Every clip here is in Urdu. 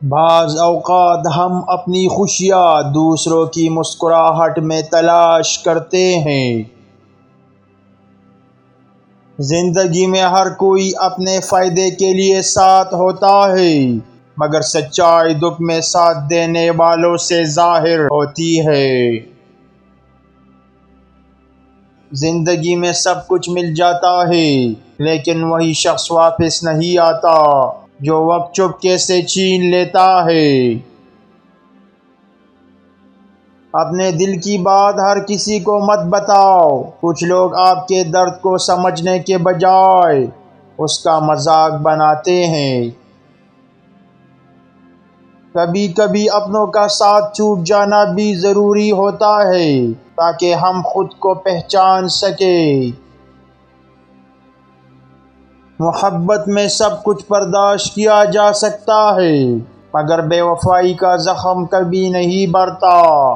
بعض اوقات ہم اپنی خوشیاں دوسروں کی مسکراہٹ میں تلاش کرتے ہیں۔ زندگی میں ہر کوئی اپنے فائدے کے لیے ساتھ ہوتا ہے، مگر سچائی دکھ میں ساتھ دینے والوں سے ظاہر ہوتی ہے۔ زندگی میں سب کچھ مل جاتا ہے، لیکن وہی شخص واپس نہیں آتا جو وقت چپکے سے چھین لیتا ہے۔ اپنے دل کی بات ہر کسی کو مت بتاؤ۔ کچھ لوگ آپ کے درد کو سمجھنے کے بجائے اس کا مذاق بناتے ہیں۔ کبھی کبھی اپنوں کا ساتھ چھوٹ جانا بھی ضروری ہوتا ہے تاکہ ہم خود کو پہچان سکیں۔ محبت میں سب کچھ برداشت کیا جا سکتا ہے، مگر بے وفائی کا زخم کبھی نہیں بھرتا۔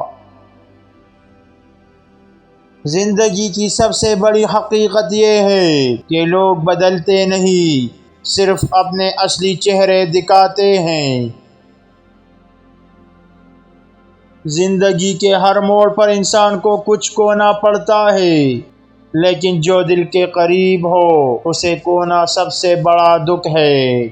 زندگی کی سب سے بڑی حقیقت یہ ہے کہ لوگ بدلتے نہیں، صرف اپنے اصلی چہرے دکھاتے ہیں۔ زندگی کے ہر موڑ پر انسان کو کچھ کھونا پڑتا ہے، لیکن جو دل کے قریب ہو اسے کھونا سب سے بڑا دکھ ہے۔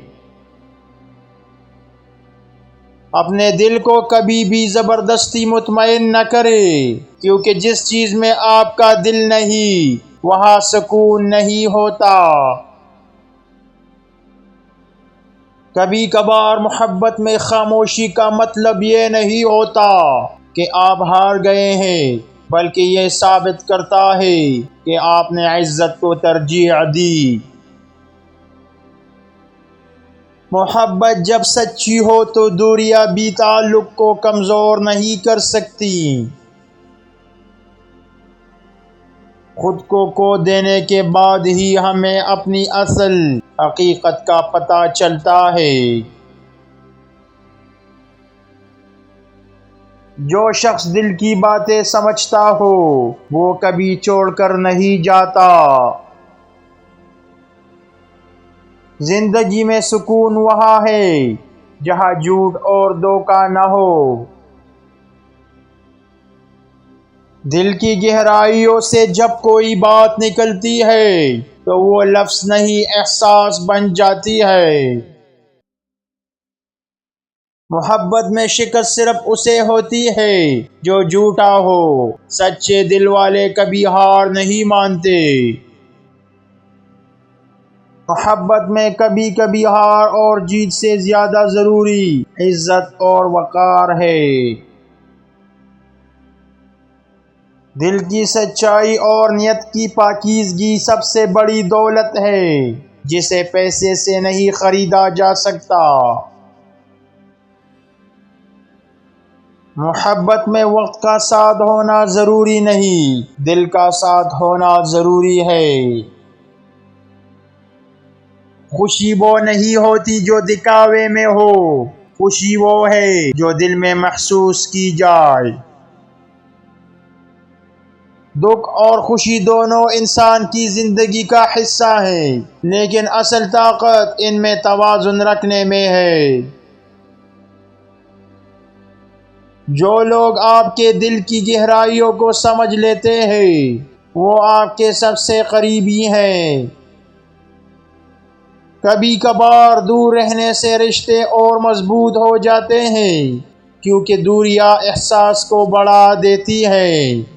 اپنے دل کو کبھی بھی زبردستی مطمئن نہ کرے، کیونکہ جس چیز میں آپ کا دل نہیں وہاں سکون نہیں ہوتا۔ کبھی کبھار محبت میں خاموشی کا مطلب یہ نہیں ہوتا کہ آپ ہار گئے ہیں، بلکہ یہ ثابت کرتا ہے کہ آپ نے عزت کو ترجیح دی۔ محبت جب سچی ہو تو دوریاں بھی تعلق کو کمزور نہیں کر سکتی۔ خود کو کھو دینے کے بعد ہی ہمیں اپنی اصل حقیقت کا پتہ چلتا ہے۔ جو شخص دل کی باتیں سمجھتا ہو وہ کبھی چھوڑ کر نہیں جاتا۔ زندگی میں سکون وہاں ہے جہاں جھوٹ اور دھوکہ نہ ہو۔ دل کی گہرائیوں سے جب کوئی بات نکلتی ہے تو وہ لفظ نہیں احساس بن جاتی ہے۔ محبت میں شکست صرف اسے ہوتی ہے جو جھوٹا ہو، سچے دل والے کبھی ہار نہیں مانتے۔ محبت میں کبھی کبھی ہار اور جیت سے زیادہ ضروری عزت اور وقار ہے۔ دل کی سچائی اور نیت کی پاکیزگی سب سے بڑی دولت ہے جسے پیسے سے نہیں خریدا جا سکتا۔ محبت میں وقت کا ساتھ ہونا ضروری نہیں، دل کا ساتھ ہونا ضروری ہے۔ خوشی وہ نہیں ہوتی جو دکھاوے میں ہو، خوشی وہ ہے جو دل میں محسوس کی جائے۔ دکھ اور خوشی دونوں انسان کی زندگی کا حصہ ہیں، لیکن اصل طاقت ان میں توازن رکھنے میں ہے۔ جو لوگ آپ کے دل کی گہرائیوں کو سمجھ لیتے ہیں وہ آپ کے سب سے قریبی ہیں۔ کبھی کبھار دور رہنے سے رشتے اور مضبوط ہو جاتے ہیں، کیونکہ دوریاں احساس کو بڑھا دیتی ہیں۔